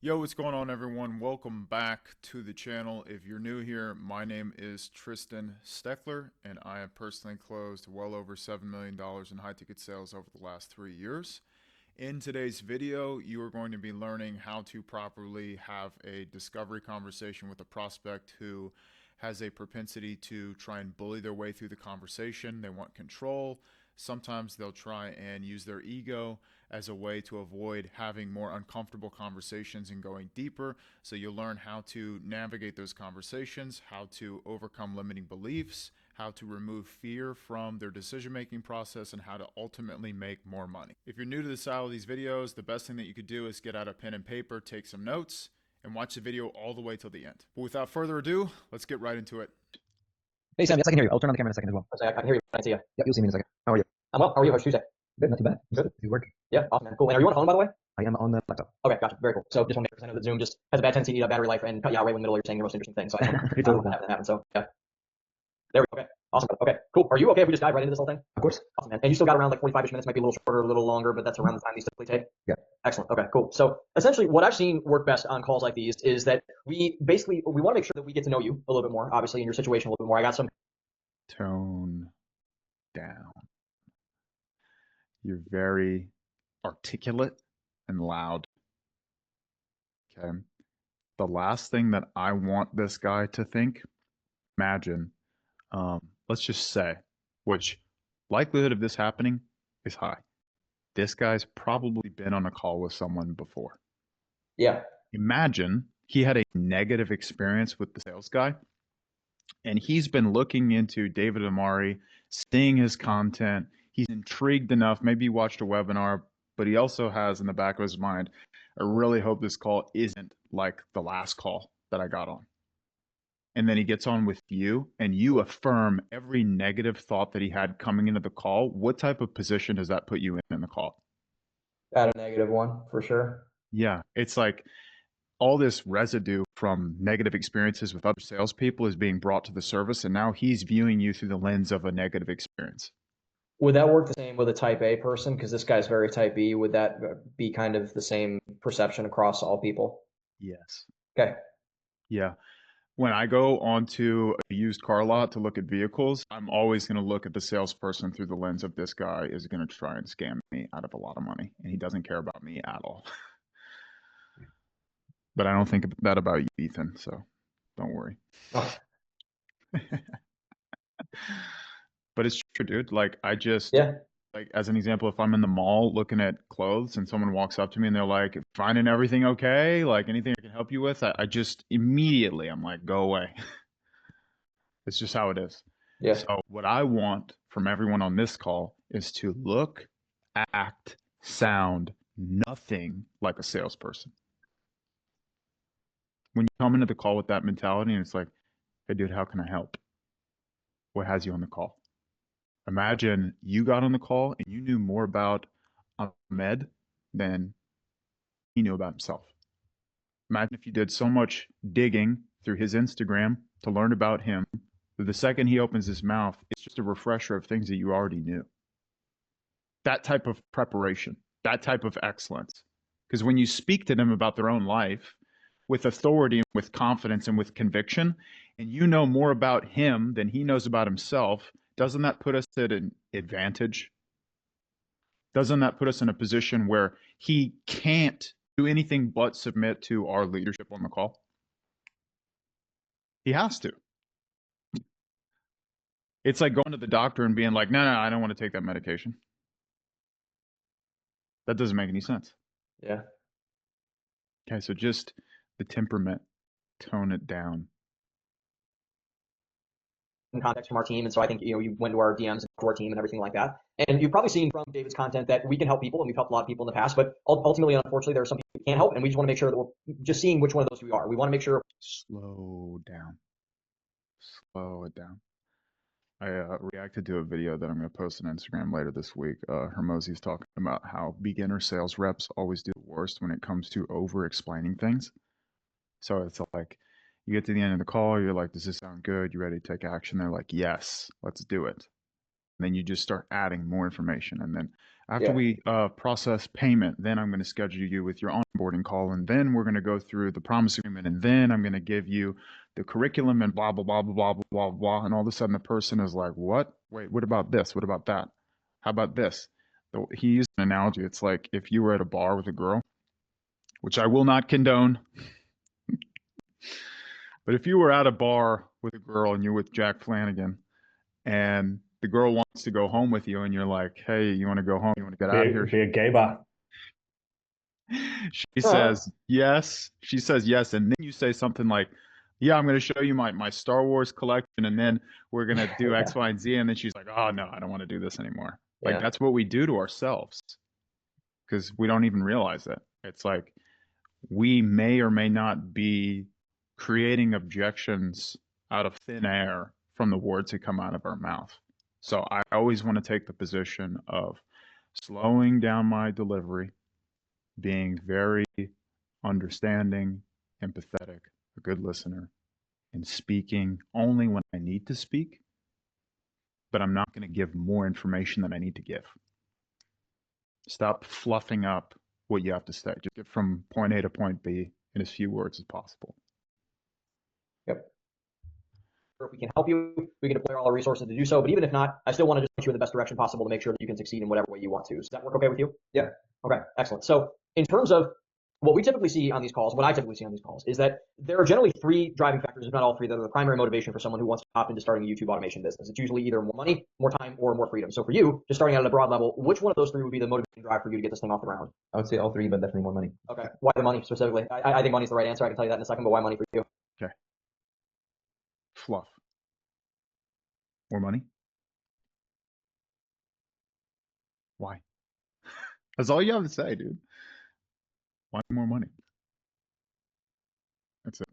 Yo, what's going on, everyone? Welcome back to the channel. If you're new here, my name is Tristan Steckler, and I have personally closed well over $7 million in high ticket sales over the last 3 years. In today's video, you are going to be learning how to properly have a discovery conversation with a prospect who has a propensity to try and bully their way through the conversation. They want control. Sometimes they'll try and use their ego as a way to avoid having more uncomfortable conversations and going deeper. So you'll learn how to navigate those conversations, how to overcome limiting beliefs, how to remove fear from their decision-making process, and how to ultimately make more money. If you're new to the style of these videos, the best thing that you could do is get out a pen and paper, take some notes, and watch the video all the way till the end. But without further ado, let's get right into it. Hey Sam, yes, I can hear you. I'll turn on the camera in a second as well. I can hear you. I see you. Yep, you'll see me in a second. How are you? I'm well. How are you? How's Tuesday? Good, not too bad. Good. You work? Yeah, awesome, man. Cool. And are you on the phone, by the way? I am on the laptop. Okay, gotcha. Very cool. So just want to make sure, 'cause I know that Zoom just has a bad tendency to eat up battery life and cut you out right in the middle of you're saying your most interesting thing. So I just want It's to all have that happen. So yeah, there we go. Okay, awesome. Okay, cool. Are you okay if we just dive right into this whole thing? Of course. Awesome, man. And you still got around like 45-ish minutes, might be a little shorter, a little longer, but that's around the time these typically take. Yeah. Excellent. Okay, cool. So essentially, what I've seen work best on calls like these is that we want to make sure that we get to know you a little bit more, obviously, in your situation a little bit more. I got some. Tone down. You're very articulate and loud. Okay. The last thing that I want this guy to think, imagine, let's just say, which likelihood of this happening is high. This guy's probably been on a call with someone before. Yeah. Imagine he had a negative experience with the sales guy, and he's been looking into David Amari, seeing his content. He's intrigued enough. Maybe he watched a webinar, but he also has in the back of his mind, I really hope this call isn't like the last call that I got on. And then he gets on with you and you affirm every negative thought that he had coming into the call. What type of position does that put you in the call? At a negative one for sure. Yeah, it's like all this residue from negative experiences with other salespeople is being brought to the service, and now he's viewing you through the lens of a negative experience. Would that work the same with a type A person? Because this guy's very type B. Would that be kind of the same perception across all people? Yes. Okay. Yeah. When I go onto a used car lot to look at vehicles, I'm always going to look at the salesperson through the lens of this guy is going to try and scam me out of a lot of money, and he doesn't care about me at all. But I don't think that about you, Ethan, so don't worry. Oh, But it's true, dude. Like, I just, yeah. like, as an example, if I'm in the mall looking at clothes and someone walks up to me and they're like, finding everything okay? Like, anything I can help you with? I just immediately, I'm like, go away. It's just how it is. Yeah. So, what I want from everyone on this call is to look, act, sound nothing like a salesperson. When you come into the call with that mentality and it's like, hey, dude, how can I help? What has you on the call? Imagine you got on the call and you knew more about Ahmed than he knew about himself. Imagine if you did so much digging through his Instagram to learn about him that the second he opens his mouth, it's just a refresher of things that you already knew. That type of preparation, that type of excellence. Because when you speak to them about their own life with authority, with confidence, and with conviction, and you know more about him than he knows about himself, doesn't that put us at an advantage? Doesn't that put us in a position where he can't do anything but submit to our leadership on the call? He has to. It's like going to the doctor and being like, no, I don't want to take that medication. That doesn't make any sense. Yeah. Okay, so just the temperament, tone it down. In context from our team, and so I think you went to our DMs and to our team and everything like that. And you've probably seen from David's content that we can help people, and we've helped a lot of people in the past. But ultimately, unfortunately, there are some people we can't help, and we just want to make sure that we're just seeing which one of those we are. We want to make sure. Slow down. Slow it down. I reacted to a video that I'm going to post on Instagram later this week. Hermosi's talking about how beginner sales reps always do the worst when it comes to over explaining things. So it's like you get to the end of the call, you're like, does this sound good? You ready to take action? They're like, yes, let's do it. then you just start adding more information. And then after Yeah. we process payment, then I'm going to schedule you with your onboarding call. And then we're going to go through the promise agreement. And then I'm going to give you the curriculum and blah, blah, blah, blah, blah, blah, blah. And all of a sudden the person is like, what? Wait, what about this? What about that? How about this? He used an analogy. It's like if you were at a bar with a girl, which I will not condone. But if you were at a bar with a girl and you're with Jack Flanagan and the girl wants to go home with you and you're like, hey, you want to go home? You want to get out of here? Be a gay bar. She says yes. She says yes. And then you say something like, yeah, I'm going to show you my Star Wars collection. And then we're going to do X, Y, and Z. And then she's like, oh, no, I don't want to do this anymore. Like, Yeah. that's what we do to ourselves because we don't even realize it. It's like we may or may not be creating objections out of thin air from the words that come out of our mouth. So I always want to take the position of slowing down my delivery, being very understanding, empathetic, a good listener, and speaking only when I need to speak, but I'm not going to give more information than I need to give. Stop fluffing up what you have to say. Just get from point A to point B in as few words as possible. Yep. If we can help you, we can deploy all our resources to do so. But even if not, I still want to just point you in the best direction possible to make sure that you can succeed in whatever way you want to. Does that work okay with you? Yeah. Okay. Excellent. So in terms of what we typically see on these calls, what I typically see on these calls is that there are generally three driving factors, if not all three, that are the primary motivation for someone who wants to hop into starting a YouTube automation business. It's usually either more money, more time, or more freedom. So for you, just starting out at a broad level, which one of those three would be the motivating drive for you to get this thing off the ground? I would say all three, but definitely more money. Okay. Why the money specifically? I think money's the right answer. I can tell you that in a second, but why money for you? Okay. Fluff. More money? Why? That's all you have to say, dude. Why more money? That's it.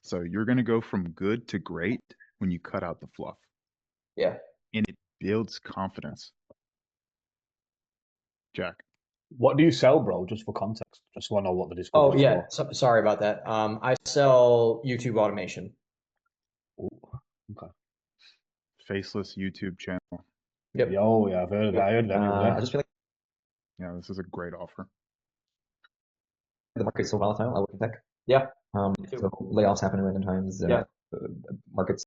So you're going to go from good to great when you cut out the fluff. Yeah. And it builds confidence. Jack. What do you sell, bro? Just for context. Just want to know what the discussion Oh, is yeah. for. Sorry about that. I sell YouTube automation. Ooh, okay. Faceless YouTube channel. Yep. Yo, yeah, I've heard of that. I heard that the other I day. just feel like Yeah, this is a great offer. the market's so volatile. I work in tech. Yeah. So layoffs happen at random times. Yeah.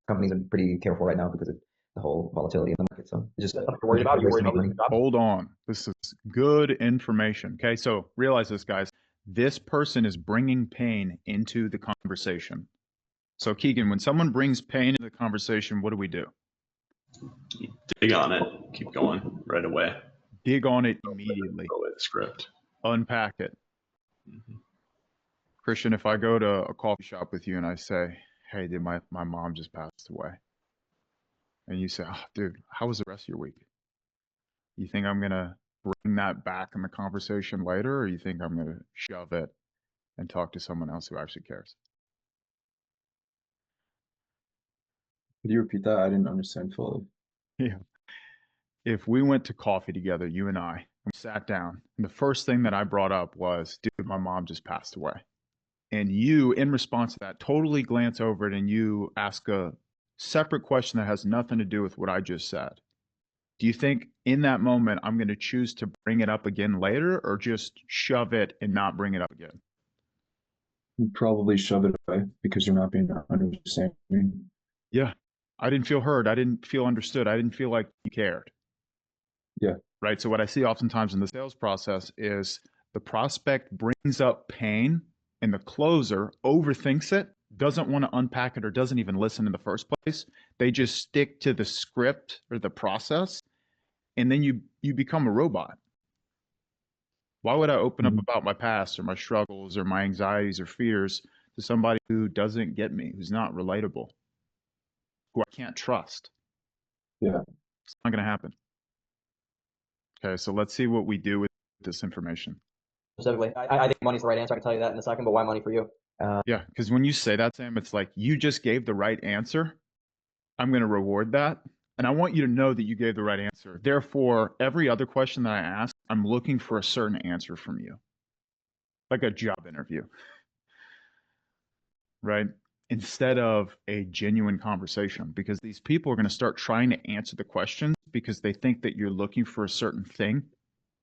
Companies are pretty careful right now because of the whole volatility in the market. So it's just That's what you're worried about. You're worried about losing your job. Hold on. This is good information. Okay, so realize this, guys. This person is bringing pain into the conversation. So Keegan, when someone brings pain into the conversation, what do we do? Dig on it. Keep going right away. Dig on it immediately. Throw away the script. Unpack it. Christian, if I go to a coffee shop with you and I say, hey, dude, my mom just passed away. And you say, oh, dude, how was the rest of your week? You think I'm going to bring that back in the conversation later, or you think I'm going to shove it and talk to someone else who actually cares? Could you repeat that? I didn't understand fully. Yeah. If we went to coffee together, you and I, we sat down, and the first thing that I brought up was, dude, my mom just passed away. And you, in response to that, totally glance over it and you ask a separate question that has nothing to do with what I just said. Do you think in that moment I'm going to choose to bring it up again later, or just shove it and not bring it up again? You probably shove it away because you're not being understanding. Yeah. I didn't feel heard. I didn't feel understood. I didn't feel like you cared. Yeah. Right. So what I see oftentimes in the sales process is the prospect brings up pain and the closer overthinks it, doesn't want to unpack it, or doesn't even listen in the first place. They just stick to the script or the process, and then you become a robot. Why would I open up about my past or my struggles or my anxieties or fears to somebody who doesn't get me, who's not relatable, who I can't trust? Yeah. It's not going to happen. Okay, so let's see what we do with this information. Specifically, I think money's the right answer. I can tell you that in a second, but why money for you? Yeah, because when you say that, Sam, it's like you just gave the right answer. I'm going to reward that. And I want you to know that you gave the right answer. Therefore, every other question that I ask, I'm looking for a certain answer from you, like a job interview, right? instead of a genuine conversation, because these people are going to start trying to answer the questions because they think that you're looking for a certain thing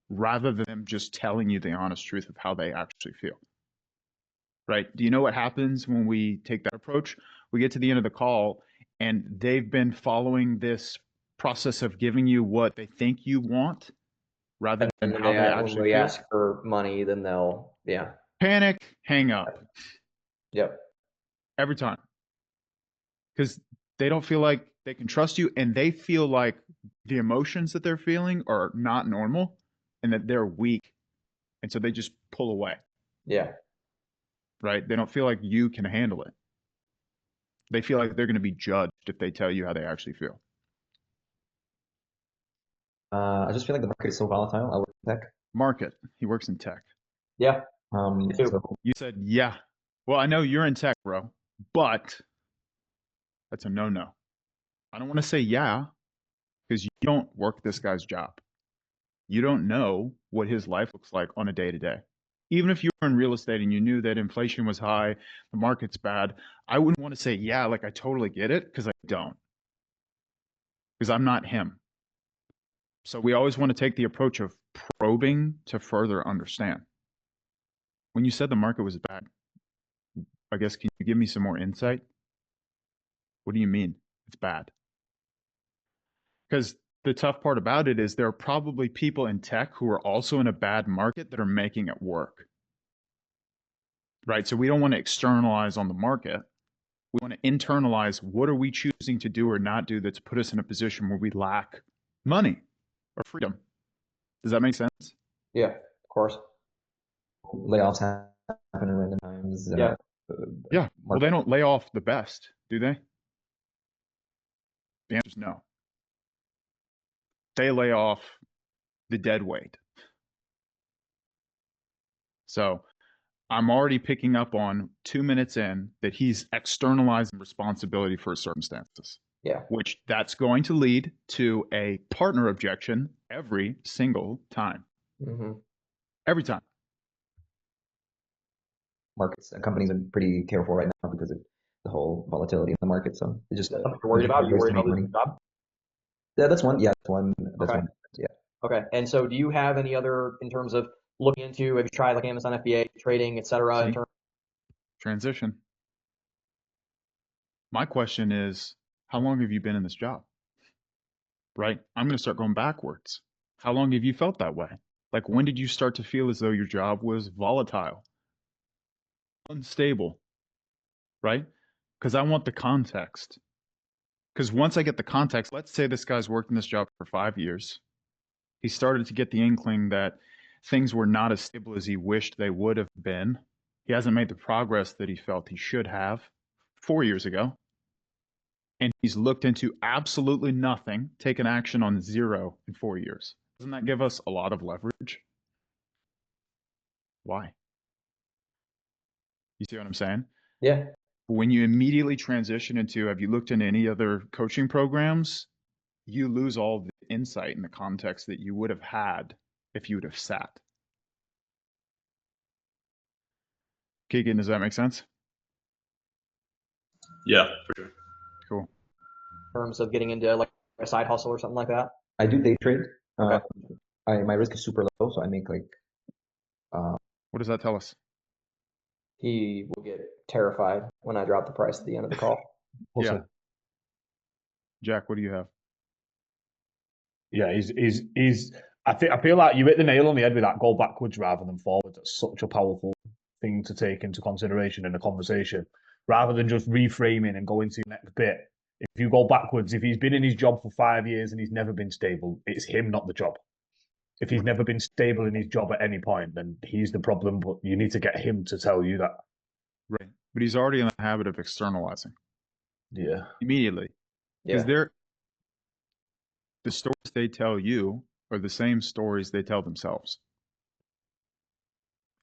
rather than them just telling you the honest truth of how they actually feel. Right? Do you know what happens when we take that approach? We get to the end of the call and they've been following this process of giving you what they think you want rather than And how they when actually we feel. ask for money, then they'll, yeah. Panic, hang up Yep. every time. Because they don't feel like they can trust you and they feel like the emotions that they're feeling are not normal and that they're weak. And so they just pull away, Yeah. right? They don't feel like you can handle it. They feel like they're going to be judged if they tell you how they actually feel. I just feel like the market is so volatile. I work in tech. Market, he works in tech. Yeah. Me too. So You said, yeah. Well, I know you're in tech, bro, but that's a no-no. I don't want to say yeah because you don't work this guy's job. You don't know what his life looks like on a day-to-day. Even if you were in real estate and you knew that inflation was high, the market's bad, I wouldn't want to say, yeah, like I totally get it, because I don't. Because I'm not him. So we always want to take the approach of probing to further understand. When you said the market was bad, I guess, can you give me some more insight? What do you mean it's bad? Because the tough part about it is there are probably people in tech who are also in a bad market that are making it work. Right? So we don't want to externalize on the market. We want to internalize what are we choosing to do or not do that's put us in a position where we lack money or freedom. Does that make sense? Yeah. Of course. layoffs happen at random times. Yeah. Yeah. Well, they don't lay off the best, do they? The answer is no. They lay off the dead weight. So I'm already picking up on 2 minutes in that he's externalizing responsibility for his circumstances. Yeah. Which that's going to lead to a partner objection every single time. Mm-hmm. Every time. Markets and companies are pretty careful right now because of the whole volatility in the market. So it just Something you're worried about? You're worried about losing your job? Yeah, that's one. Yeah, that's one. That's Okay. one. Yeah. Okay. And so do you have any other in terms of looking into, have you tried like Amazon FBA, trading, et cetera, in See? terms Transition. My question is, how long have you been in this job? Right? I'm going to start going backwards. How long have you felt that way? Like, when did you start to feel as though your job was volatile, unstable? Right? Because I want the context. Because once I get the context, let's say this guy's worked in this job for 5 years. He started to get the inkling that things were not as stable as he wished they would have been. He hasn't made the progress that he felt he should have 4 years ago. And he's looked into absolutely nothing, taken action on zero in 4 years. Doesn't that give us a lot of leverage? Why? You see what I'm saying? Yeah. When you immediately transition into, have you looked into any other coaching programs? You lose all the insight and the context that you would have had if you would have sat. Keegan, does that make sense? Yeah, for sure. Cool. in terms of getting into like a side hustle or something like that? I do day trade. Okay. My risk is super low, so I make like What does that tell us? He will get terrified when I drop the price at the end of the call. We'll Yeah. see. Jack, what do you have? Yeah, he's. I feel like you hit the nail on the head with that. Go backwards rather than forwards. That's such a powerful thing to take into consideration in a conversation, rather than just reframing and going to the next bit. If you go backwards, if he's been in his job for 5 years and he's never been stable, it's him, not the job. If he's never been stable in his job at any point, then he's the problem. But you need to get him to tell you that. Right. But he's already in the habit of externalizing Yeah. immediately. Yeah. Because the stories they tell you are the same stories they tell themselves.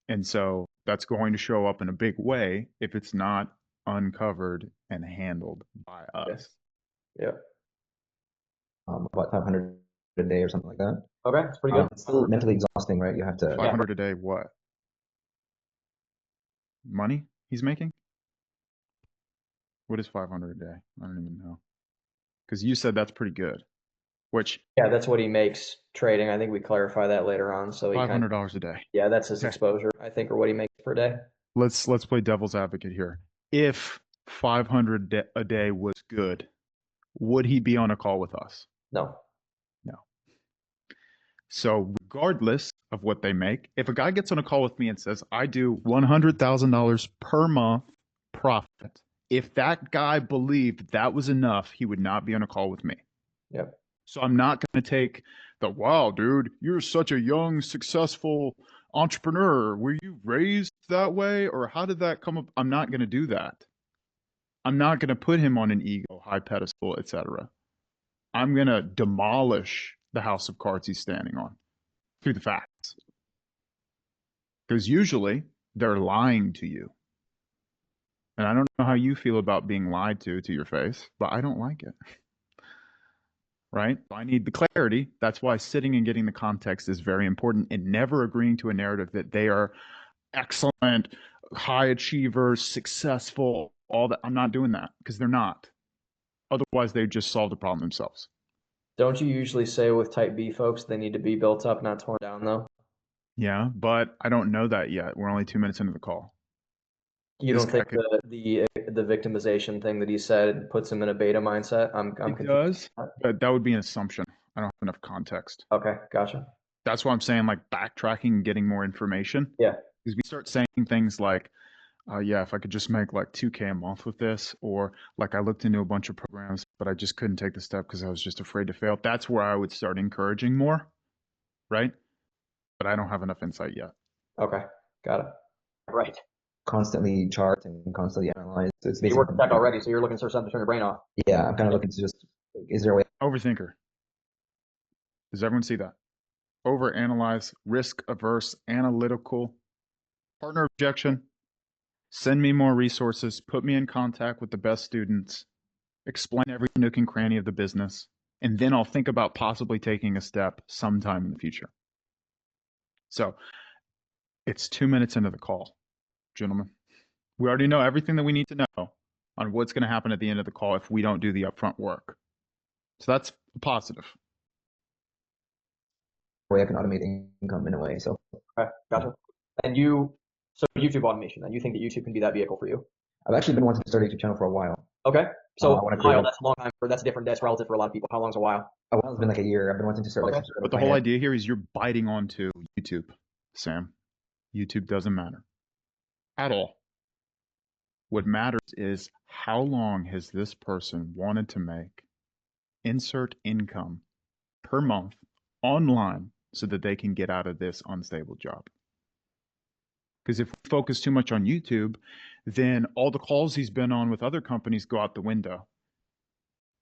And so that's going to show up in a big way if it's not uncovered and handled by us. Yeah. about 500 a day or something like that. Okay. That's pretty good. It's still mentally exhausting, right? You have to. 500 a day, what? Money he's making? What is 500 a day? I don't even know. Because you said that's pretty good. Which Yeah, that's what he makes trading. I think we clarify that later on. So he kind of, $500 a day. yeah, that's his Okay. exposure, I think, or what he makes per day. Let's play devil's advocate here. If 500 a day was good, would he be on a call with us? No. No. So regardless of what they make, if a guy gets on a call with me and says, I do $100,000 per month profit, if that guy believed that was enough, he would not be on a call with me. Yep. So I'm not going to take the, wow, dude, you're such a young, successful entrepreneur. Were you raised that way? Or how did that come up? I'm not going to do that. I'm not going to put him on an ego, high pedestal, etc. I'm going to demolish the house of cards he's standing on through the facts. Because usually they're lying to you. And I don't know how you feel about being lied to your face, but I don't like it. Right? I need the clarity. That's why sitting and getting the context is very important, and never agreeing to a narrative that they are excellent, high achievers, successful, all that. I'm not doing that because they're not. Otherwise, they just solve the problem themselves. Don't you usually say with type B folks they need to be built up, not torn down, though? Yeah, but I don't know that yet. We're only 2 minutes into the call. You This don't guy think could- the victimization thing that he said puts him in a beta mindset? I'm It confused. does, but that would be an assumption. I don't have enough context. Okay, gotcha. That's why I'm saying like backtracking and getting more information. Yeah. Because we start saying things like, yeah, if I could just make like 2K a month with this, or like I looked into a bunch of programs, but I just couldn't take the step because I was just afraid to fail. That's where I would start encouraging more, right? But I don't have enough insight yet. Okay, got it. Right. Constantly chart and constantly analyze. So it's You basically worked the tech already, so you're looking for something to turn your brain off. Yeah, I'm kind of looking to just, is there a way? Overthinker. Does everyone see that? Overanalyze, risk averse, analytical, partner objection. Send me more resources, put me in contact with the best students, explain every nook and cranny of the business, and then I'll think about possibly taking a step sometime in the future. So it's 2 minutes into the call, gentlemen. We already know everything that we need to know on what's going to happen at the end of the call if we don't do the upfront work. So that's positive. Way I can automate income in a way. So Okay, gotcha. And so YouTube automation, then you think that YouTube can be that vehicle for you? I've actually been wanting to start a YouTube channel for a while. Okay. So I wanna a while, create- that's a long time, or that's different, that's relative for a lot of people. How long's a while? A while, it's been like a year. I've been wanting to start like Okay. some sort of But the whole idea here is you're biting onto YouTube, Sam. YouTube doesn't matter at all. What matters is how long has this person wanted to make insert income per month online so that they can get out of this unstable job. Because if we focus too much on YouTube, then all the calls he's been on with other companies go out the window.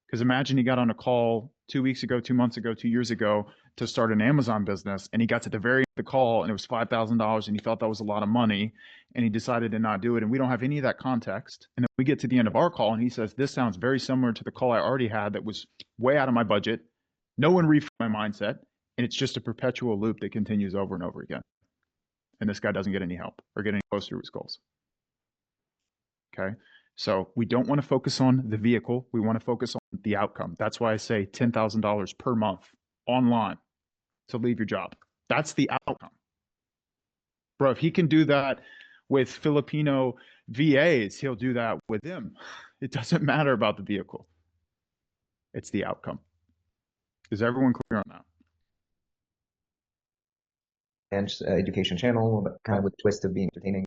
Because imagine he got on a call 2 weeks ago, 2 months ago, 2 years ago to start an Amazon business, and he got to the very end of the call and it was $5,000 and he felt that was a lot of money and he decided to not do it. And we don't have any of that context. And then we get to the end of our call and he says, this sounds very similar to the call I already had that was way out of my budget. No one reframed my mindset. And it's just a perpetual loop that continues over and over again. And this guy doesn't get any help or get any closer to his goals. Okay. So we don't want to focus on the vehicle. We want to focus on the outcome. That's why I say $10,000 per month online to leave your job. That's the outcome. Bro, if he can do that with Filipino VAs, he'll do that with them. It doesn't matter about the vehicle. It's the outcome. Is everyone clear on that? and education channel, but kind of with a twist of being entertaining,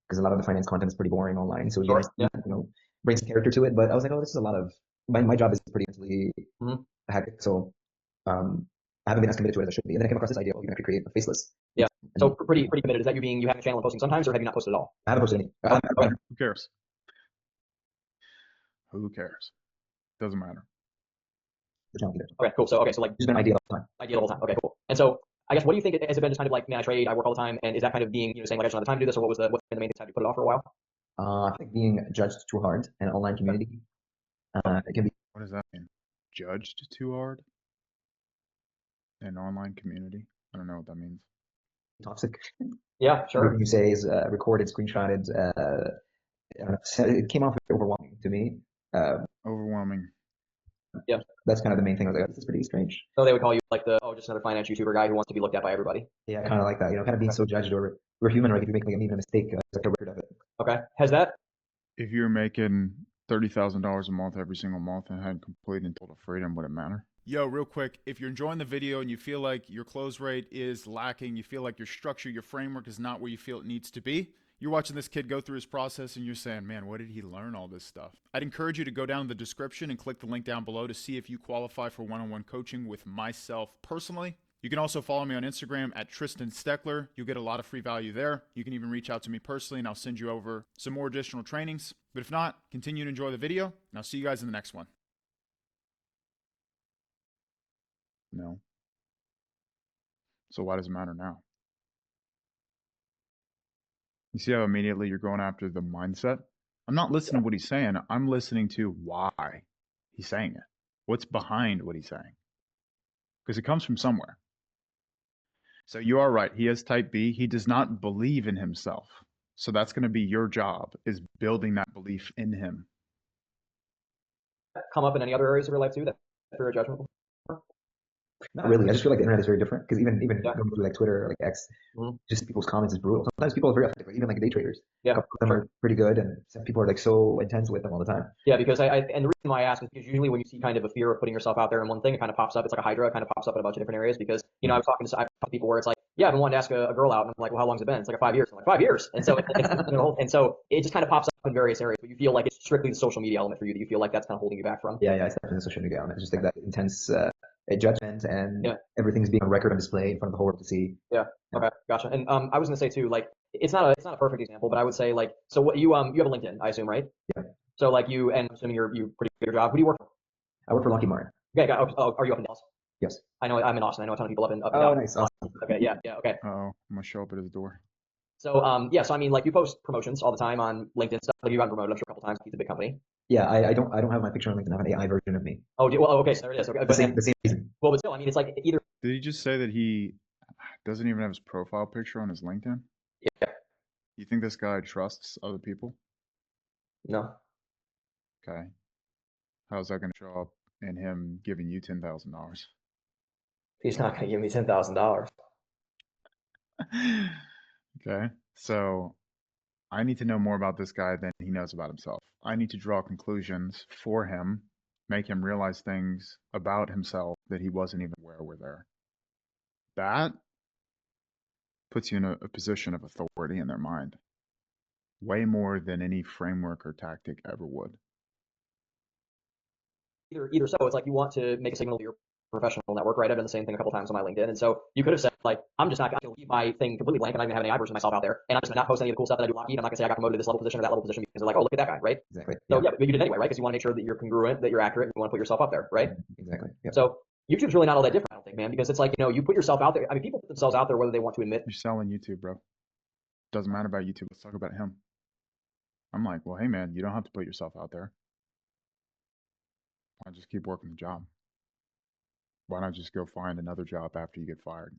because a lot of the finance content is pretty boring online. So Sure, you know, bring some character to it. But I was like, oh, this is a lot of my job is pretty mentally Mhm. hectic. So I haven't been as committed to it as I should be. And then I came across this idea, oh, you can actually create a faceless. Yeah. So pretty committed. Is that you having a channel and posting sometimes, or have you not posted at all? I haven't posted any. Okay. Who cares? Who cares? Doesn't matter. The channel either. Okay, cool. So like Just been an idea all the time. idea the whole time. Okay, cool. And so I guess what do you think, has it been just kind of like, man, I trade, I work all the time, and is that kind of being, saying like I just don't have the time to do this, or what's been the main thing to put it off for a while? I think being judged too hard in an online community, it can be What does that mean? Judged too hard? In an online community? I don't know what that means. toxic. Yeah, sure. Everything you say is recorded, screenshotted. I don't know, it came off overwhelming to me. Overwhelming. That's kind of the main thing. I was like, this is pretty strange. So they would call you like just another finance YouTuber guy who wants to be looked at by everybody. Yeah, kind of like that. Kind of being so judged over. We're human, right? If you make like, even a mistake, it's like a record of it. Okay. Has that If you're making $30,000 a month every single month and had complete and total freedom, would it matter? Yo, real quick, if you're enjoying the video and you feel like your close rate is lacking, you feel like your structure, your framework is not where you feel it needs to be, you're watching this kid go through his process and you're saying, man, where did he learn all this stuff? I'd encourage you to go down in the description and click the link down below to see if you qualify for one-on-one coaching with myself personally. You can also follow me on Instagram at Tristan Steckler. You'll get a lot of free value there. You can even reach out to me personally and I'll send you over some more additional trainings. But if not, continue to enjoy the video and I'll see you guys in the next one. No. So why does it matter now? You see how immediately you're going after the mindset? I'm not listening to what he's saying. I'm listening to why he's saying it. What's behind what he's saying? Because it comes from somewhere. So you are right. He has type B. He does not believe in himself. So that's going to be your job, is building that belief in him. come up in any other areas of your life too that fear of judgment? Not really. I just feel like the internet is very different because even Yeah. going through like Twitter or like X, Mhm. just people's comments is brutal. Sometimes people are very authentic, like, even like day traders. Yeah, A couple of them are pretty good, and some people are like so intense with them all the time. Yeah, because and the reason why I ask is because usually when you see kind of a fear of putting yourself out there in one thing, it kind of pops up. It's like a hydra, it kind of pops up in a bunch of different areas. Because I've talked to people where it's like, yeah, I've been wanting to ask a girl out, and I'm like, well, how long's it been? It's like 5 years. I'm like, 5 years, and so and so it just kind of pops up in various areas. But you feel like it's strictly the social media element for you that you feel like that's kind of holding you back from. Yeah, it's definitely the social media element. It's just like that intense judgment, and Yeah. everything's being on record and display in front of the whole world to see. Okay, gotcha. And I was gonna say too, like it's not a perfect example, but I would say like so what you have a LinkedIn, I assume, right? Yeah. So like and I'm assuming you pretty good at your job. Who do you work for? I work for Lucky Mart. Okay, are you up in Dallas? Yes. I know I'm in Austin. I know a ton of people up in Oh, Dallas. nice. Awesome. Okay, yeah, okay. Uh-oh, I'm going to show up at his door. So so I mean like you post promotions all the time on LinkedIn stuff. Like you've gotten promoted, I'm sure a couple times. It's a big company. Yeah, I don't have my picture on LinkedIn. I have an AI version of me. Oh, okay, so there it is. Okay, The same reason. well, but still, I mean, it's like either. Did he just say that he doesn't even have his profile picture on his LinkedIn? Yeah. You think this guy trusts other people? No. Okay. How's that going to show up in him giving you $10,000? He's not going to give me $10,000. Okay. So I need to know more about this guy than he knows about himself. I need to draw conclusions for him, make him realize things about himself that he wasn't even aware were there. That puts you in a position of authority in their mind, way more than any framework or tactic ever would. Either so, it's like you want to make a signal to your professional network, right? I've done the same thing a couple times on my LinkedIn, and so you could have said like, I'm just not going to leave my thing completely blank, and I don't even have an AI version of myself out there, and I'm just going to not post any of the cool stuff that I do Lockheed. I'm not going to say I got promoted to this level position or that level position because they're like, oh, look at that guy, right? Exactly. So yeah, but you did it anyway, right? Because you want to make sure that you're congruent, that you're accurate, and you want to put yourself out there, right? Exactly. Yeah. So YouTube's really not all that different, I don't think, man, because it's like, you put yourself out there. I mean, people put themselves out there whether they want to admit. You're selling YouTube, bro. Doesn't matter about YouTube. Let's talk about him. I'm like, well, hey, man, you don't have to put yourself out there. Why not just keep working the job? Why not just go find another job after you get fired?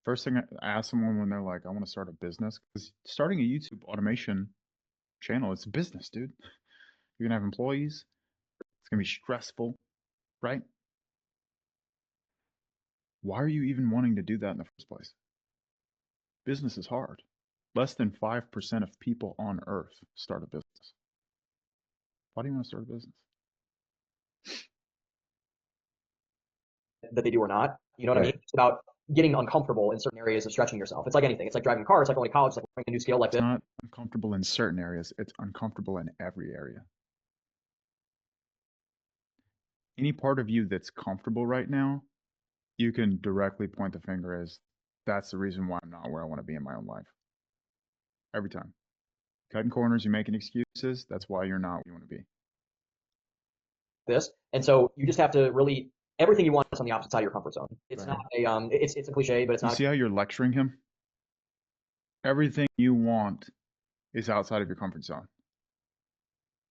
First thing I ask someone when they're like, I want to start a business, because starting a YouTube automation channel, it's a business, dude. You're going to have employees. It's going to be stressful, right? Why are you even wanting to do that in the first place? Business is hard. Less than 5% of people on earth start a business. Why do you want to start a business? That they do or not. You know what I mean? It's about getting uncomfortable in certain areas of stretching yourself. It's like anything. It's like driving a car. It's like going to college. It's like learning a new skill like It's this. not uncomfortable in certain areas. It's uncomfortable in every area. Any part of you that's comfortable right now, you can directly point the finger as that's the reason why I'm not where I want to be in my own life. Every time. Cutting corners, you're making excuses. That's why you're not where you want to be. And so you just have to really, everything you want is on the opposite side of your comfort zone. It's Right. not it's a cliche, but it's You not. see how you're lecturing him? Everything you want is outside of your comfort zone.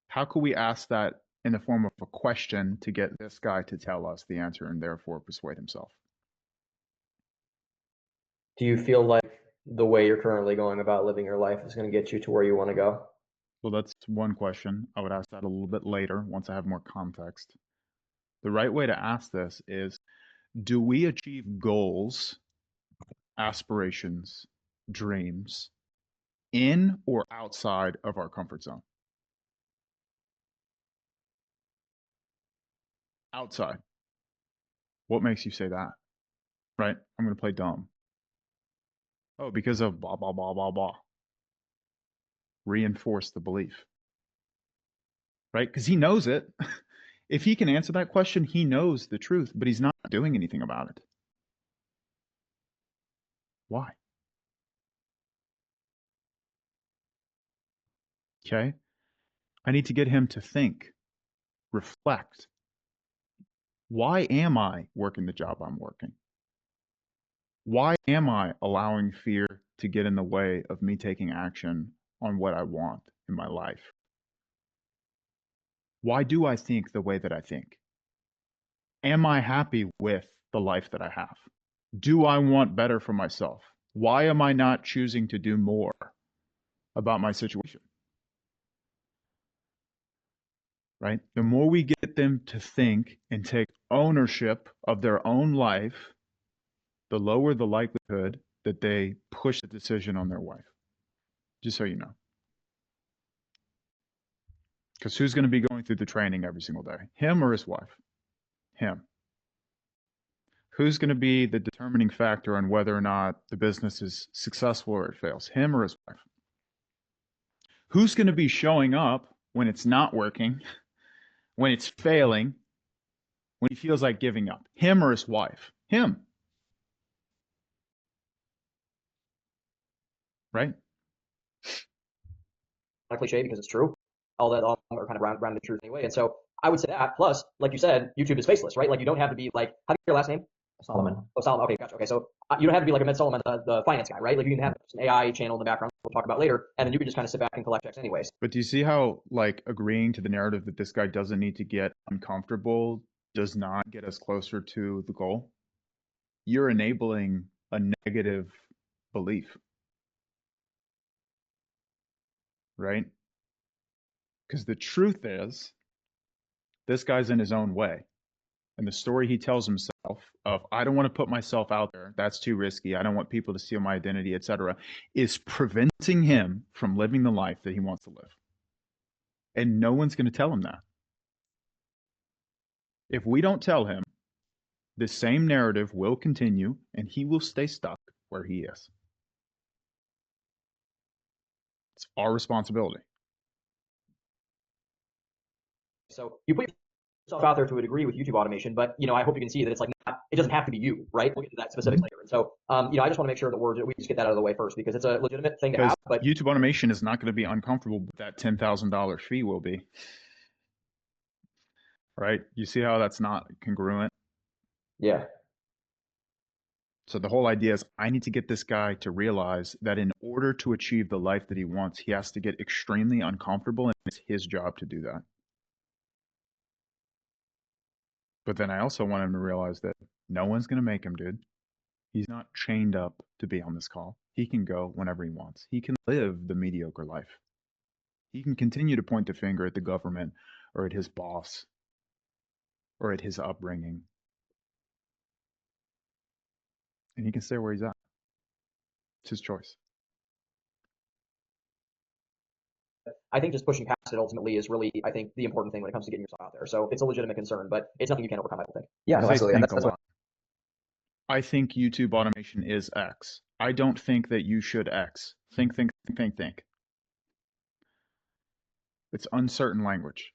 How could we ask that in the form of a question to get this guy to tell us the answer and therefore persuade himself? Do you feel like the way you're currently going about living your life is going to get you to where you want to go? Well, that's one question. I would ask that a little bit later once I have more context. The right way to ask this is, do we achieve goals, aspirations, dreams in or outside of our comfort zone? Outside. What makes you say that? Right? I'm going to play dumb. Oh, because of blah, blah, blah, blah, blah. Reinforce the belief. Right? Because he knows it. If he can answer that question, he knows the truth, but he's not doing anything about it. Why? Okay? I need to get him to think, reflect. Why am I working the job I'm working? Why am I allowing fear to get in the way of me taking action on what I want in my life? Why do I think the way that I think? Am I happy with the life that I have? Do I want better for myself? Why am I not choosing to do more about my situation? Right? The more we get them to think and take ownership of their own life, the lower the likelihood that they push the decision on their wife. Just so you know. Because who's going to be going through the training every single day? Him or his wife? Him. Who's going to be the determining factor on whether or not the business is successful or it fails? Him or his wife? Who's going to be showing up when it's not working, when it's failing, when he feels like giving up? Him or his wife? Him. Right? Not a cliche because it's true. All that are kind of rounded truth anyway. And so I would say that. Plus, like you said, YouTube is faceless, right? Like you don't have to be like, how do you your last name? Solomon. Oh, Solomon. Okay, gotcha. Okay, so you don't have to be like Ahmed Solomon, the finance guy, right? Like you can have an AI channel in the background we'll talk about later, and then you can just kind of sit back and collect checks anyways. But do you see how, like, agreeing to the narrative that this guy doesn't need to get uncomfortable does not get us closer to the goal? You're enabling a negative belief, right? Because the truth is, this guy's in his own way. And the story he tells himself of, I don't want to put myself out there, that's too risky, I don't want people to steal my identity, etc., is preventing him from living the life that he wants to live. And no one's going to tell him that. If we don't tell him, the same narrative will continue and he will stay stuck where he is. It's our responsibility. So you put yourself out there to a degree with YouTube automation, but I hope you can see that it's like it doesn't have to be you, right? We'll get to that specifics later. And so I just want to make sure that we just get that out of the way first because it's a legitimate thing to have. But YouTube automation is not going to be uncomfortable, but that $10,000 fee will be. Right? You see how that's not congruent? yeah. So the whole idea is I need to get this guy to realize that in order to achieve the life that he wants, he has to get extremely uncomfortable, and it's his job to do that. But then I also want him to realize that no one's going to make him, dude. He's not chained up to be on this call. He can go whenever he wants. He can live the mediocre life. He can continue to point the finger at the government or at his boss or at his upbringing. And he can stay where he's at. It's his choice. I think just pushing past it ultimately is really, I think, the important thing when it comes to getting yourself out there. So it's a legitimate concern, but it's nothing you can't overcome, I don't think. Yeah, no, I absolutely. And think that's a what lot. I think YouTube automation is X. I don't think that you should X. Think. It's uncertain language.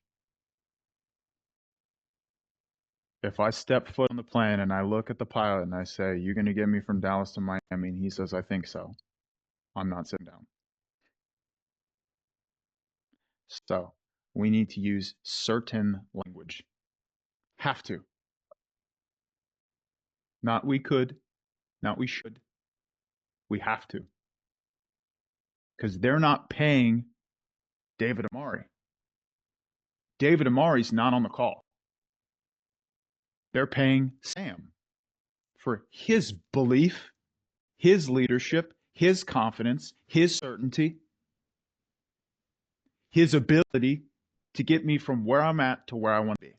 If I step foot on the plane and I look at the pilot and I say, you're going to get me from Dallas to Miami, and he says, I think so, I'm not sitting down. So we need to use certain language. Have to. Not we could, not we should. We have to. Because they're not paying David Amari. David Amari's not on the call. They're paying Sam for his belief, his leadership, his confidence, his certainty. his ability to get me from where I'm at to where I want to be.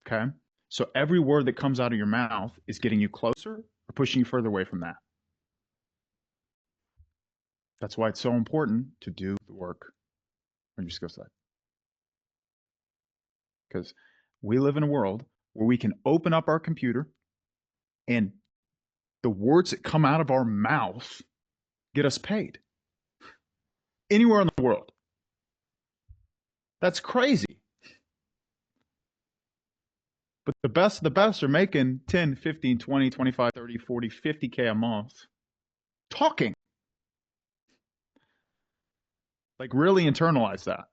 Okay? So every word that comes out of your mouth is getting you closer or pushing you further away from that. That's why it's so important to do the work on your skill set. Because we live in a world where we can open up our computer and the words that come out of our mouth get us paid. Anywhere in the world. That's crazy. But the best of the best are making 10, 15, 20, 25, 30, 40, 50K a month talking. Like really internalize that.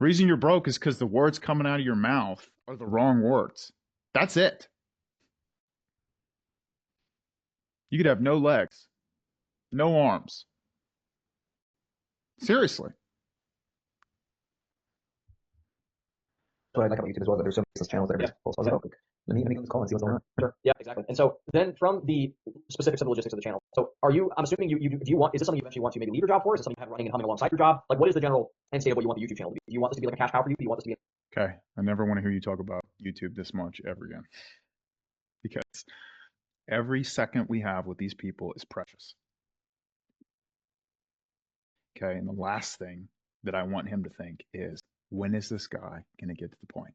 Reason you're broke is because the words coming out of your mouth are the wrong words. That's it. You could have no legs, no arms. Seriously. That's what I like about YouTube as well, that there's so many business channels that are Yeah. just full. So I was like, oh, let me give this a call and see what's going on. Sure. Yeah, exactly. And so then from the specifics of the logistics of the channel, so are you, I'm assuming do you want, is this something you eventually want to maybe leave your job for? Is this something you have running and humming alongside your job? Like what is the general end state of what you want the YouTube channel to be? Do you want this to be like a cash cow for you? Do you want this to be Okay. I never want to hear you talk about YouTube this much ever again. Because every second we have with these people is precious. Okay. And the last thing that I want him to think is, when is this guy going to get to the point?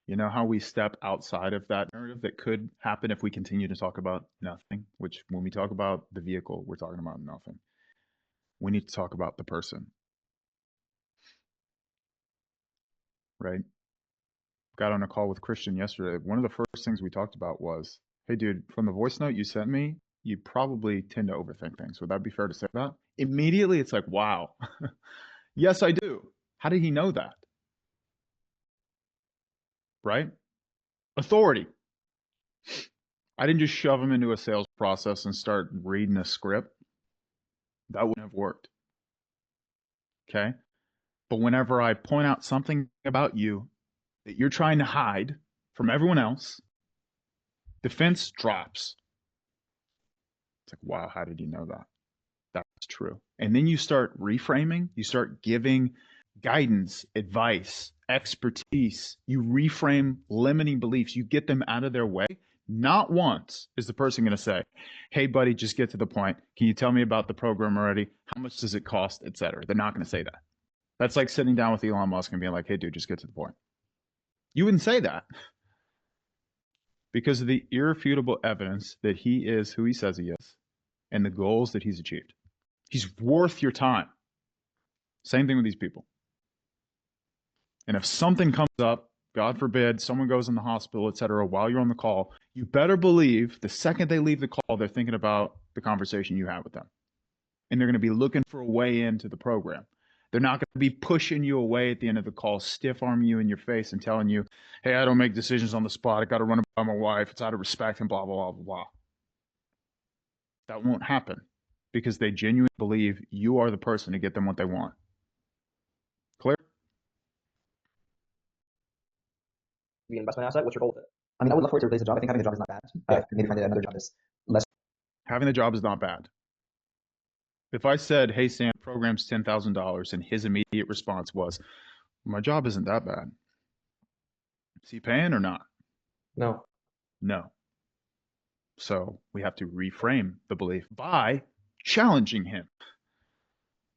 You know how we step outside of that narrative that could happen if we continue to talk about nothing, which when we talk about the vehicle, we're talking about nothing. We need to talk about the person. Right? Got on a call with Christian yesterday. One of the first things we talked about was, hey, dude, from the voice note you sent me, you probably tend to overthink things. Would that be fair to say that? Immediately, it's like, wow. Yes, I do. How did he know that? Right? Authority. I didn't just shove him into a sales process and start reading a script. That wouldn't have worked. Okay? But whenever I point out something about you that you're trying to hide from everyone else, defense drops. It's like, wow, how did you know that? That's true. And then you start reframing, you start giving guidance, advice, expertise. You reframe limiting beliefs, you get them out of their way. Not once is the person going to say, hey, buddy, just get to the point. Can you tell me about the program already? How much does it cost, et cetera? They're not going to say that. That's like sitting down with Elon Musk and being like, hey, dude, just get to the point. You wouldn't say that because of the irrefutable evidence that he is who he says he is and the goals that he's achieved. He's worth your time. Same thing with these people. And if something comes up, God forbid, someone goes in the hospital, et cetera, while you're on the call, you better believe the second they leave the call, they're thinking about the conversation you had with them. And they're going to be looking for a way into the program. They're not going to be pushing you away at the end of the call, stiff arming you in your face and telling you, hey, I don't make decisions on the spot. I got to run it by my wife. It's out of respect and blah, blah, blah, blah. That won't happen because they genuinely believe you are the person to get them what they want. Clear? the investment asset? What's your goal with it? I mean, I would love for it to replace a job. I think having a job is not bad. Yeah. Maybe find another job that's less. Having the job is not bad. If I said, hey, Sam, program's $10,000 and his immediate response was, my job isn't that bad. Is he paying or not? No. No. So we have to reframe the belief by challenging him.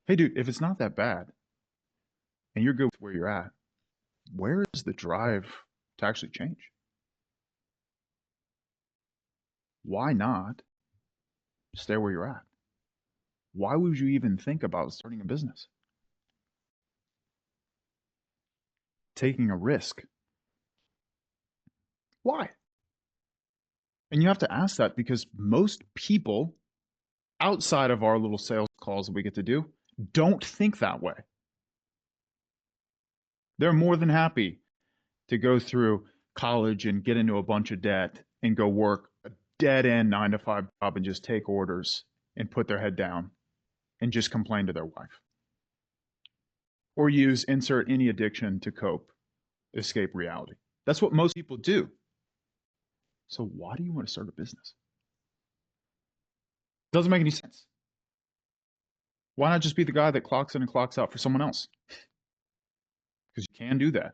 Hey, dude, if it's not that bad and you're good with where you're at, where is the drive to actually change? Why not stay where you're at? Why would you even think about starting a business? Taking a risk. Why? And you have to ask that because most people outside of our little sales calls that we get to do don't think that way. They're more than happy to go through college and get into a bunch of debt and go work a dead end 9-to-5 job and just take orders and put their head down and just complain to their wife. Or use insert any addiction to cope, escape reality. That's what most people do. So why do you want to start a business? Doesn't make any sense. Why not just be the guy that clocks in and clocks out for someone else? Because you can do that,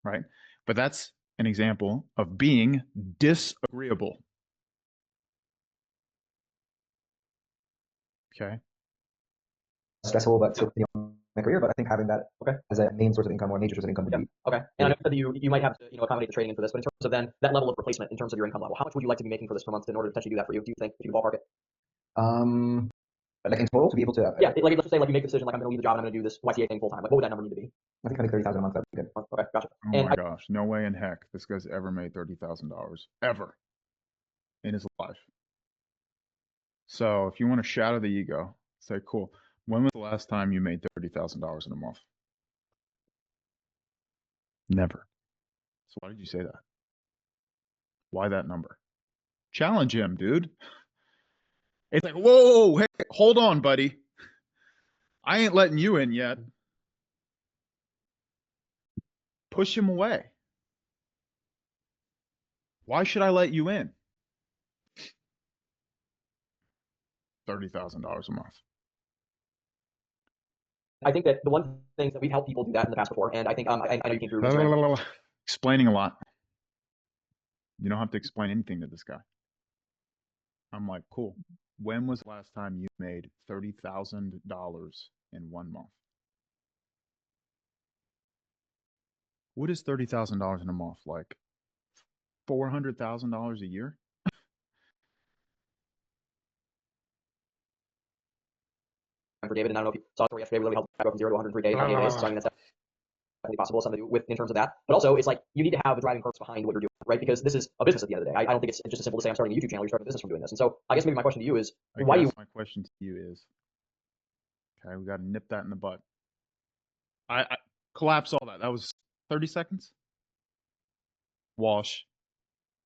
right? But that's an example of being disagreeable. Okay. Stressful, but still my career. But I think having that as a main source of income or a major source of income would be Okay. And I know that you might have to accommodate the trading for this, but in terms of then that level of replacement in terms of your income level, how much would you like to be making for this per month in order to potentially do that for you? Do you think if you ballpark it? Like in total to be able to. Yeah, like let's just say like you make the decision like I'm going to leave the job and I'm going to do this YTA thing full time. Like what would that number need to be? I think having 30,000 a month that'd be good. Okay, gotcha. Oh And my gosh, no way in heck this guy's ever made $30,000 ever in his life. So if you want to shatter the ego, say, cool. When was the last time you made $30,000 in a month? Never. So why did you say that? Why that number? Challenge him, dude. It's like, whoa, hey, hold on, buddy. I ain't letting you in yet. Push him away. Why should I let you in? $30,000 a month. I think that the one thing that we've helped people do that in the past before, and I think I know you came through Instagram. Explaining a lot. You don't have to explain anything to this guy. I'm like, cool. When was the last time you made $30,000 in 1 month? What is $30,000 in a month? Like $400,000 a year? For David, and I don't know if you saw it yesterday, we helped go from 0 to 103 days, 98 days. So I mean, that's definitely possible, something to do with in terms of that. But also, it's like you need to have the driving force behind what you're doing, right? Because this is a business at the end of the day. I don't think it's just as simple to say I'm starting a YouTube channel. You're starting a business from doing this. And so I guess maybe my question to you is, why do you? My question to you is, okay, we got to nip that in the bud. I collapse all that. That was 30 seconds. Walsh,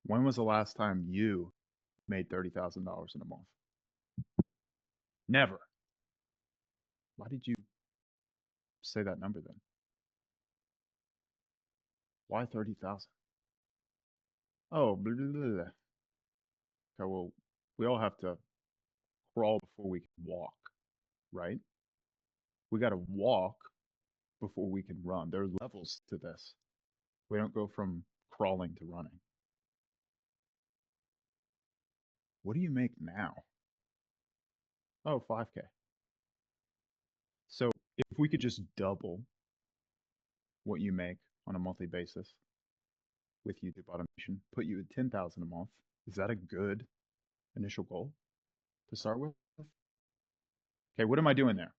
when was the last time you made $30,000 in a month? Never. Why did you say that number then? Why 30,000? Oh, blah, blah, blah, blah. Okay, well, we all have to crawl before we can walk, right? We got to walk before we can run. There are levels to this. We don't go from crawling to running. What do you make now? Oh, 5K. So if we could just double what you make on a monthly basis with YouTube automation, put you at 10,000 a month, is that a good initial goal to start with? Okay, what am I doing there?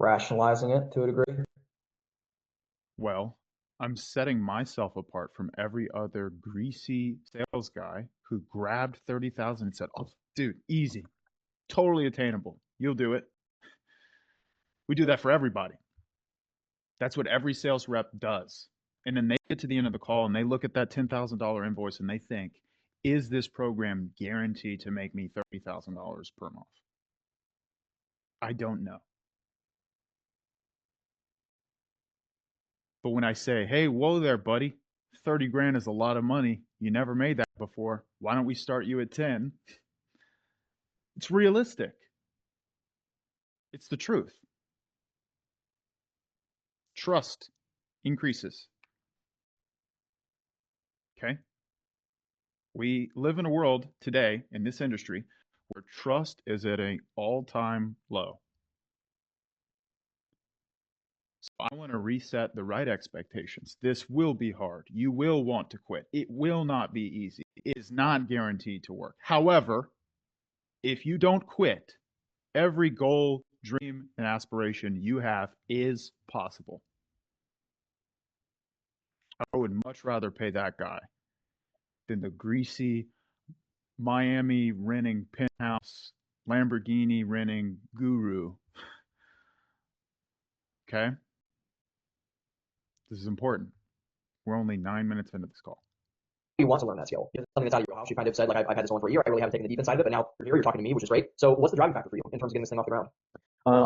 Rationalizing it to a degree. Well, I'm setting myself apart from every other greasy sales guy who grabbed 30,000 and said, "Oh, dude, easy, totally attainable. You'll do it." We do that for everybody. That's what every sales rep does. And then they get to the end of the call and they look at that $10,000 invoice and they think, is this program guaranteed to make me $30,000 per month? I don't know. But when I say, hey, whoa there, buddy, 30 grand is a lot of money. You never made that before. Why don't we start you at 10? It's realistic. It's the truth. Trust increases. Okay? We live in a world today in this industry where trust is at an all-time low. So I want to reset the right expectations. This will be hard. You will want to quit. It will not be easy. It is not guaranteed to work. However, if you don't quit, every goal, dream, and aspiration you have is possible. I would much rather pay that guy than the greasy Miami renting penthouse, Lamborghini renting guru. Okay? This is important. We're only 9 minutes into this call. You want to learn that skill. It's something that's out of your house. You kind of said, like, I've had this one for a year. I really haven't taken the deep inside of it, but now you're here, you're talking to me, which is great. So what's the driving factor for you in terms of getting this thing off the ground?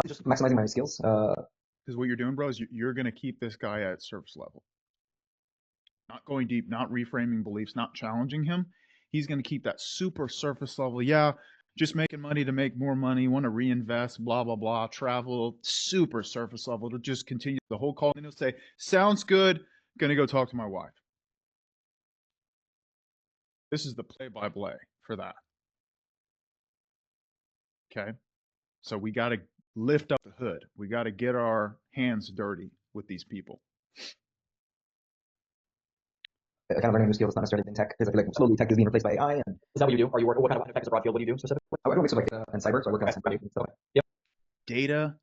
Just maximizing my skills. Because what you're doing, bro, is you're going to keep this guy at surface level. Not going deep, not reframing beliefs, not challenging him. He's going to keep that super surface level. Yeah, just making money to make more money, want to reinvest, blah, blah, blah, travel, super surface level to just continue the whole call. And he'll say, sounds good, gonna go talk to my wife. This is the play-by-play for that. Okay? So we got to lift up the hood. We got to get our hands dirty with these people. I kind of learning new skills, not necessarily in tech, because I feel like slowly tech is being replaced by AI. And Is that what you do? Are you work? What kind of tech is a broad field? What do you do specifically? I work with like in cyber, so I work on cyber stuff. Yep. Data,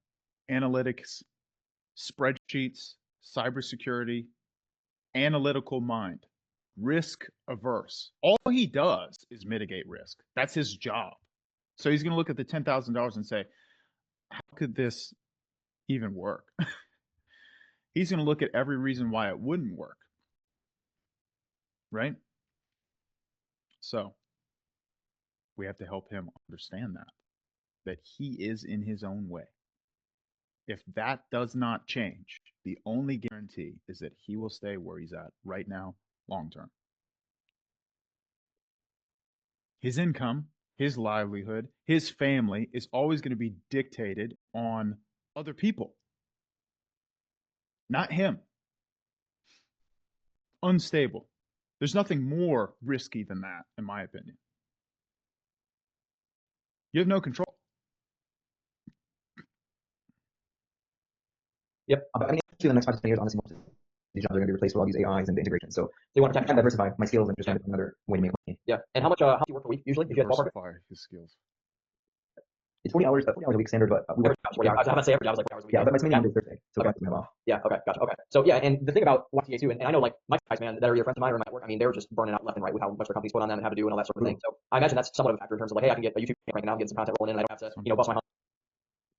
analytics, spreadsheets, cybersecurity, analytical mind, risk averse. All he does is mitigate risk. That's his job. So he's going to look at the $10,000 and say, how could this even work? He's going to look at every reason why it wouldn't work. Right? So we have to help him understand that he is in his own way. If that does not change, the only guarantee is that he will stay where he's at right now, long term. His income, his livelihood, his family is always going to be dictated on other people, not him. Unstable. There's nothing more risky than that, in my opinion. You have no control. Yep. I mean, actually, the next 5 to 10 years, honestly, most of these jobs are going to be replaced with all these AIs and the integration. So They want to I can diversify my skills and just find another way to make money. Yeah. And how do you work per week usually? If you had to ballpark it? Diversify his skills. It's 40 hours a week standard, but we Every job is 40 hours. I was about to say every job is like 40 hours a week. yeah, but it's mainly Monday, Thursday, so Okay. Friday we have off. Yeah. Okay. Gotcha. Okay. So yeah, and the thing about YTA too, and I know like my guys, man, that are your friends of mine or my work, I mean, they're just burning out left and right with how much their companies put on them and how to do and all that sort of thing. So I imagine that's somewhat of a factor in terms of like, hey, I can get a YouTube channel right now, get some content rolling in, and I don't have to, bust my hump,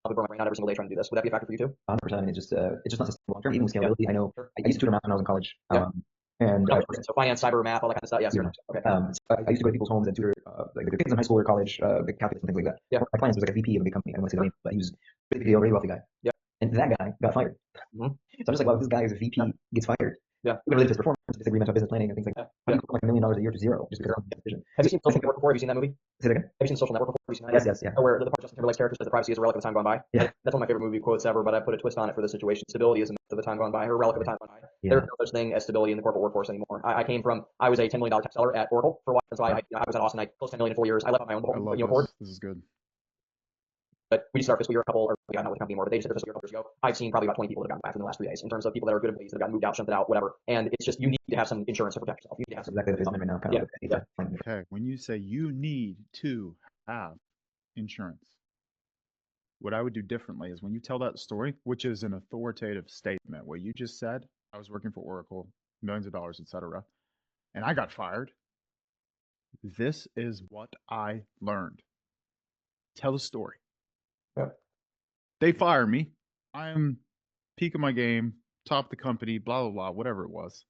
burn my brain out every single day trying to do this. Would that be a factor for you too? 100%. I mean, it's just not sustainable long term. Even with scalability, I know I used to tutor math when I was in college. Yeah. And So finance, cyber, math, all that kind of stuff. Yes. Yeah. Okay. So I used to go to people's homes and tutor like the kids in high school or college, the calculus and things like that. Yeah. My client was like a VP of a big company. I don't want to say the name, but he was basically a very wealthy guy. Yeah. And that guy got fired. Mhm. So I'm just like, well, if this guy is a VP gets fired, Yeah. we're gonna live his performance, disagreements on business planning and things like that. How do you put like $1 million a year to zero just because of that decision? Have you seen Social Network before? Have you seen that movie? Say that again? Have you seen Social Network before? Have you seen that? Yes, yes, yeah. Where the part Justin Timberlake's character says the privacy is a relic of the time gone by. Yeah. That's one of my favorite movie quotes ever, but I put a twist on it for the situation. Stability is a myth of the time gone by, or a relic of the time gone by. Yeah. There's no such thing as stability in the corporate workforce anymore. I was a $10 million tech seller at Oracle for a while, so I was at Austin. I closed $10 million in 4 years. I left on my own I love board. this. This is good. But we just started fiscal year a couple, or we got not with the company anymore, but they just did fiscal year a couple years ago. I've seen probably about 20 people that have gotten back in the last 3 days in terms of people that are good employees that have gotten moved out, shunted out, whatever. And it's just, you need to have some insurance to protect yourself. You need to have That's some. exactly the phase I'm in right now. Kind of Yeah. Okay, when you say you need to have insurance, what I would do differently is when you tell that story, which is an authoritative statement, what you just said, I was working for Oracle, millions of dollars, etc., and I got fired. This is what I learned. Tell the story. Yeah. They fire me. I'm peak of my game, top of the company, blah, blah, blah, whatever it was.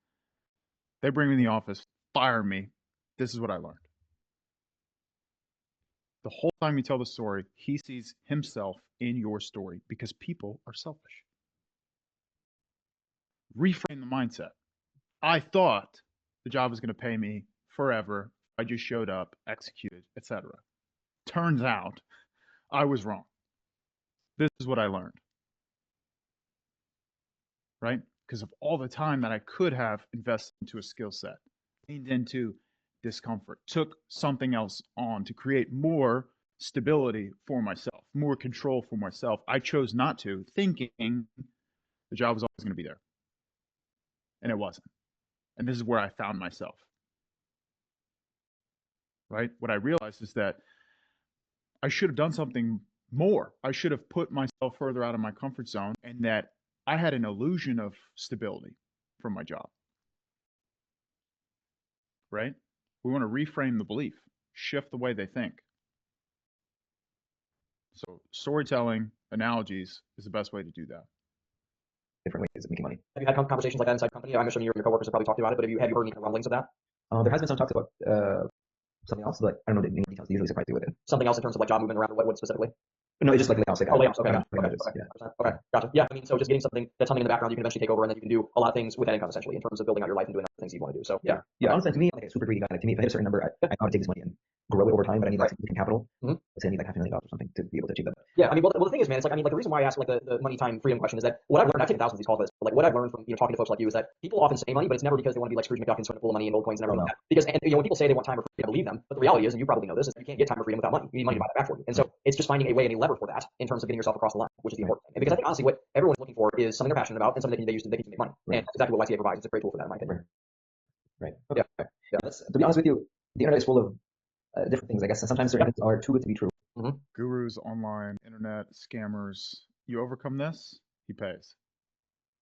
They bring me in the office, fire me. This is what I learned. The whole time you tell the story, he sees himself in your story because people are selfish. Reframe the mindset. I thought the job was going to pay me forever. I just showed up, executed, etc. Turns out I was wrong. This is what I learned. Right? Because of all the time that I could have invested into a skill set, leaned into discomfort, took something else on to create more stability for myself, more control for myself. I chose not to, thinking the job was always going to be there. And it wasn't. And this is where I found myself. Right? What I realized is that I should have done something more. I should have put myself further out of my comfort zone, and that I had an illusion of stability from my job. Right? We want to reframe the belief, shift the way they think. So storytelling, analogies is the best way to do that. Different ways of making money. Have you had conversations like that inside the company? I'm assuming your coworkers have probably talked about it, but have you heard any rumblings of that? There has been some talks about something else, but I don't know the details. They usually surprise you with it. Something else in terms of like job movement around, what specifically? No, it's just like layoffs. Oh, layoffs. Okay. Yeah. Okay. Gotcha. Yeah. I mean, so just getting something that's humming in the background, you can eventually take over, and then you can do a lot of things with that income essentially in terms of building out your life and doing other things you want to do. So yeah. Yeah, honestly, to me, I'm like a super greedy guy. Like, to me, if I hit a certain number, I gotta take this money in. grow it over time, but I need like significant capital. Mhm. Let's say I need like $500,000 or something to be able to achieve that. Yeah, I mean, well, the thing is, man, it's like, I mean, like the reason why I asked like the money, time, freedom question is that what I've learned, I've taken thousands of these calls, but like what I've learned from, you know, talking to folks like you is that people often say money, but it's never because they want to be like Scrooge McDuck and spend a pool of money and gold coins and everything like that. Because, and you know, when people say they want time or freedom, I believe them, but the reality is, and you probably know this, is that you can't get time or freedom without money. You need money to buy that back for you. And so it's just finding a way and a lever for that in terms of getting yourself across the line, which is the important thing. And because I think honestly, what everyone's looking for is something they're passionate about and something they can use to make money. Right. And that's exactly what YCA provides. It's a great tool for that, in my opinion. Right. Yeah. Okay. Yeah. To be honest with you, the internet is full of different things, I guess. And sometimes certain things are too good to be true. Gurus, online, internet, scammers. You overcome this, he pays.